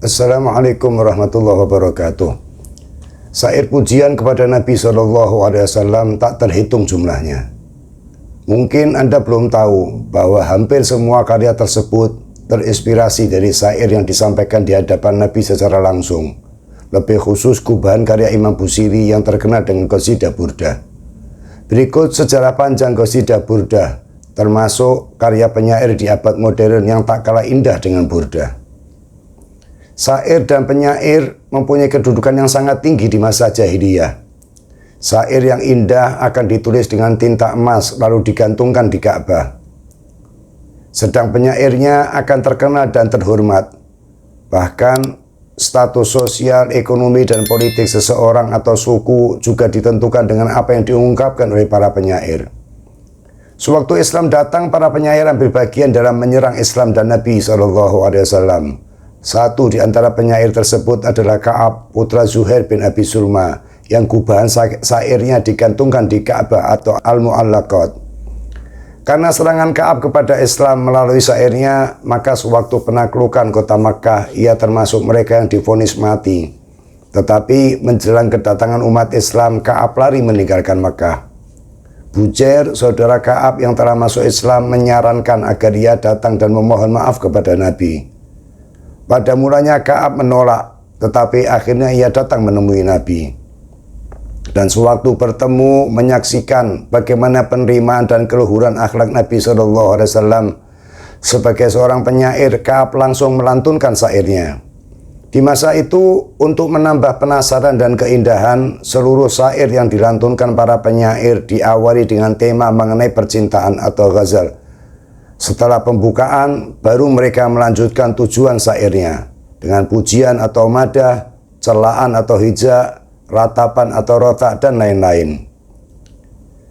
Assalamualaikum warahmatullahi wabarakatuh. Syair pujian kepada Nabi SAW tak terhitung jumlahnya. Mungkin Anda belum tahu bahwa hampir semua karya tersebut terinspirasi dari syair yang disampaikan di hadapan Nabi secara langsung. Lebih khusus gubahan karya Imam Busiri yang terkenal dengan Qasidah Burdah. Berikut sejarah panjang Qasidah Burdah, termasuk karya penyair di abad modern yang tak kalah indah dengan Burdah. Syair dan penyair mempunyai kedudukan yang sangat tinggi di masa jahiliyah. Syair yang indah akan ditulis dengan tinta emas lalu digantungkan di Ka'bah. Sedang penyairnya akan terkenal dan terhormat. Bahkan status sosial, ekonomi, dan politik seseorang atau suku juga ditentukan dengan apa yang diungkapkan oleh para penyair. Sewaktu Islam datang, para penyair ambil bagian dalam menyerang Islam dan Nabi SAW. Satu di antara penyair tersebut adalah Ka'ab, putra Zuhair bin Abi Sulma, yang gubahan syairnya digantungkan di Ka'bah atau Al-Mu'allaqat. Karena serangan Ka'ab kepada Islam melalui syairnya, maka sewaktu penaklukan kota Makkah, ia termasuk mereka yang divonis mati. Tetapi menjelang kedatangan umat Islam, Ka'ab lari meninggalkan Makkah. Bujair, saudara Ka'ab yang telah masuk Islam, menyarankan agar ia datang dan memohon maaf kepada Nabi. Pada mulanya Ka'ab menolak, tetapi akhirnya ia datang menemui Nabi. Dan sewaktu bertemu, menyaksikan bagaimana penerimaan dan keluhuran akhlak Nabi SAW. Sebagai seorang penyair, Ka'ab langsung melantunkan syairnya. Di masa itu, untuk menambah penasaran dan keindahan, seluruh syair yang dilantunkan para penyair diawali dengan tema mengenai percintaan atau ghazal. Setelah pembukaan, baru mereka melanjutkan tujuan syairnya dengan pujian atau madah, celaan atau hija, ratapan atau rotak, dan lain-lain.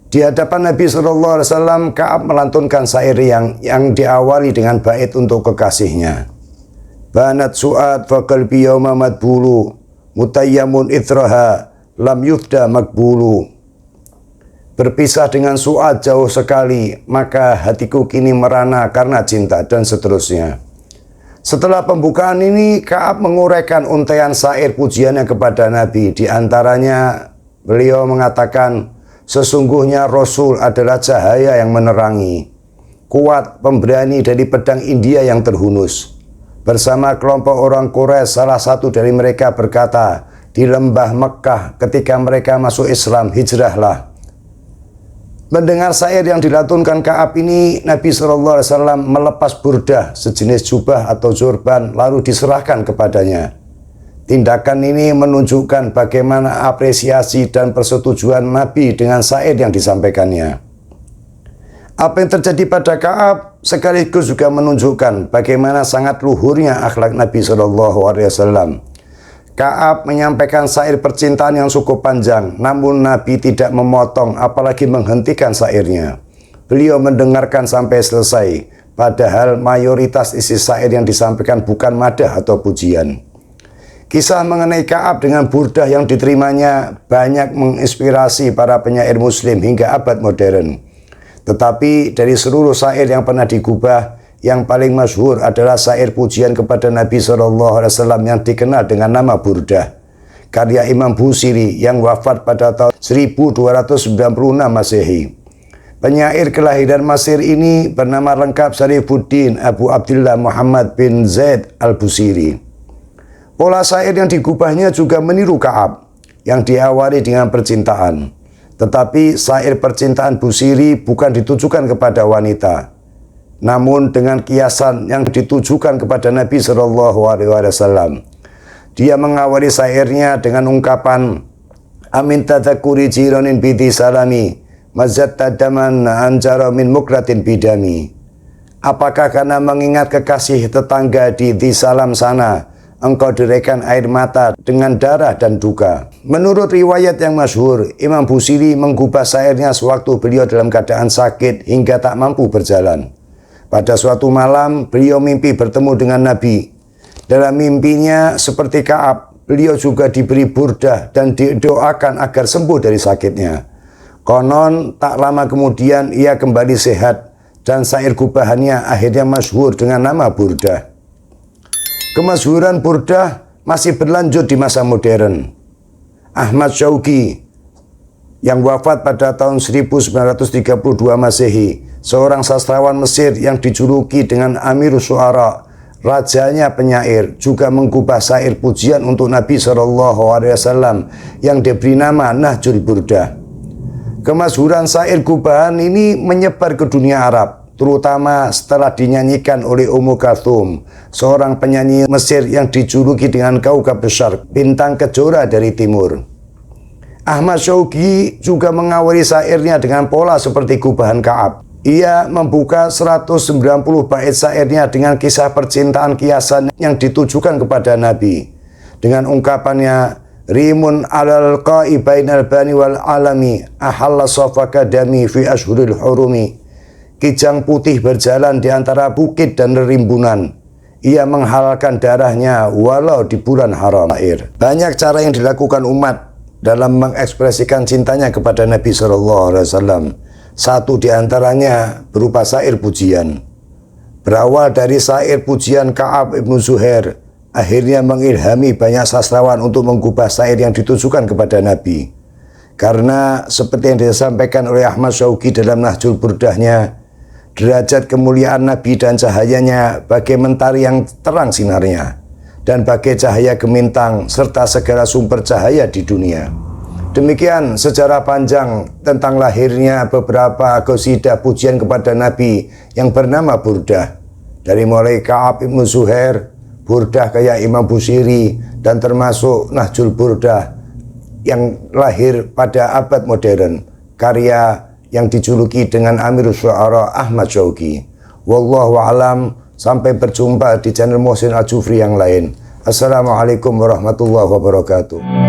Di hadapan Nabi SAW, Ka'ab melantunkan syair yang diawali dengan bait untuk kekasihnya. Banat su'ad fa qalbi yawma madbulu, mutayyamun itraha, lam yufda makbulu. Berpisah dengan Su'ad jauh sekali, maka hatiku kini merana karena cinta, dan seterusnya. Setelah pembukaan ini, Ka'ab menguraikan untaian syair pujiannya kepada Nabi. Di antaranya, beliau mengatakan, sesungguhnya Rasul adalah cahaya yang menerangi, kuat, pemberani dari pedang India yang terhunus. Bersama kelompok orang Quraisy, salah satu dari mereka berkata, di lembah Mekkah ketika mereka masuk Islam, hijrahlah. Mendengar syair yang dilantunkan Ka'ab ini, Nabi SAW melepas burdah, sejenis jubah atau jurban, lalu diserahkan kepadanya. Tindakan ini menunjukkan bagaimana apresiasi dan persetujuan Nabi dengan syair yang disampaikannya. Apa yang terjadi pada Ka'ab sekaligus juga menunjukkan bagaimana sangat luhurnya akhlak Nabi SAW. Ka'ab menyampaikan syair percintaan yang cukup panjang, namun Nabi tidak memotong apalagi menghentikan syairnya. Beliau mendengarkan sampai selesai, padahal mayoritas isi syair yang disampaikan bukan madah atau pujian. Kisah mengenai Ka'ab dengan burdah yang diterimanya banyak menginspirasi para penyair muslim hingga abad modern. Tetapi dari seluruh syair yang pernah digubah, yang paling masyhur adalah syair pujian kepada Nabi SAW yang dikenal dengan nama Burdah, karya Imam Busiri yang wafat pada tahun 1296 Masehi. Penyair kelahiran Mesir ini bernama lengkap Syarifuddin Abu Abdillah Muhammad bin Zaid al-Busiri. Pola syair yang digubahnya juga meniru Ka'ab yang diawali dengan percintaan. Tetapi syair percintaan Busiri bukan ditujukan kepada wanita, namun dengan kiasan yang ditujukan kepada Nabi SAW. Dia mengawali syairnya dengan ungkapan, amin tadakuri jironin bidi salami, mazat tadaman anjara min mukratin bidami. Apakah karena mengingat kekasih tetangga di Salam sana, engkau deraikan air mata dengan darah dan duka. Menurut riwayat yang masyhur, Imam Busiri menggubah syairnya sewaktu beliau dalam keadaan sakit hingga tak mampu berjalan. Pada suatu malam, beliau mimpi bertemu dengan Nabi. Dalam mimpinya, seperti Ka'ab, beliau juga diberi burdah dan didoakan agar sembuh dari sakitnya. Konon, tak lama kemudian ia kembali sehat dan syair gubahannya akhirnya masyhur dengan nama Burdah. Kemasyhuran burdah masih berlanjut di masa modern. Ahmad Syauqi yang wafat pada tahun 1932 Masehi, seorang sastrawan Mesir yang dijuluki dengan Amirus Syu'ara, rajanya penyair, juga menggubah syair pujian untuk Nabi SAW yang diberi nama Nahjul Burdah. Kemasyhuran syair gubahan ini menyebar ke dunia Arab, terutama setelah dinyanyikan oleh Ummu Kalthum, seorang penyanyi Mesir yang dijuluki dengan Kaukab Syarq, bintang kejora dari timur. Ahmad Syauqi juga mengawali syairnya dengan pola seperti gubahan Ka'ab. Ia membuka 190 bait syairnya dengan kisah percintaan kiasan yang ditujukan kepada Nabi. Dengan ungkapannya, Rimun alal qa'i bainal bani wal alami, ahalla safaka dami fi ashhuril hurumi. Kijang putih berjalan di antara bukit dan rimbunan. Ia menghalalkan darahnya walau di bulan haram. Banyak cara yang dilakukan umat dalam mengekspresikan cintanya kepada Nabi SAW. Satu di antaranya berupa syair pujian. Berawal dari syair pujian Ka'ab ibn Zuhair, akhirnya mengilhami banyak sastrawan untuk menggubah syair yang ditujukan kepada Nabi. Karena seperti yang disampaikan oleh Ahmad Syauqi dalam Nahjul Burdahnya, derajat kemuliaan Nabi dan cahayanya bagai mentari yang terang sinarnya, dan bagai cahaya gemintang serta segala sumber cahaya di dunia. Demikian sejarah panjang tentang lahirnya beberapa qasidah pujian kepada Nabi yang bernama Burdah. Dari mulai Ka'ab ibn Zuhair, Burdah kayak Imam Busiri, dan termasuk Nahjul Burdah yang lahir pada abad modern, karya yang dijuluki dengan Amirus Syu'ara Ahmad Syauqi. Wallahu a'lam. Sampai berjumpa di channel Muhsin Al-Jufri yang lain. Assalamualaikum warahmatullahi wabarakatuh.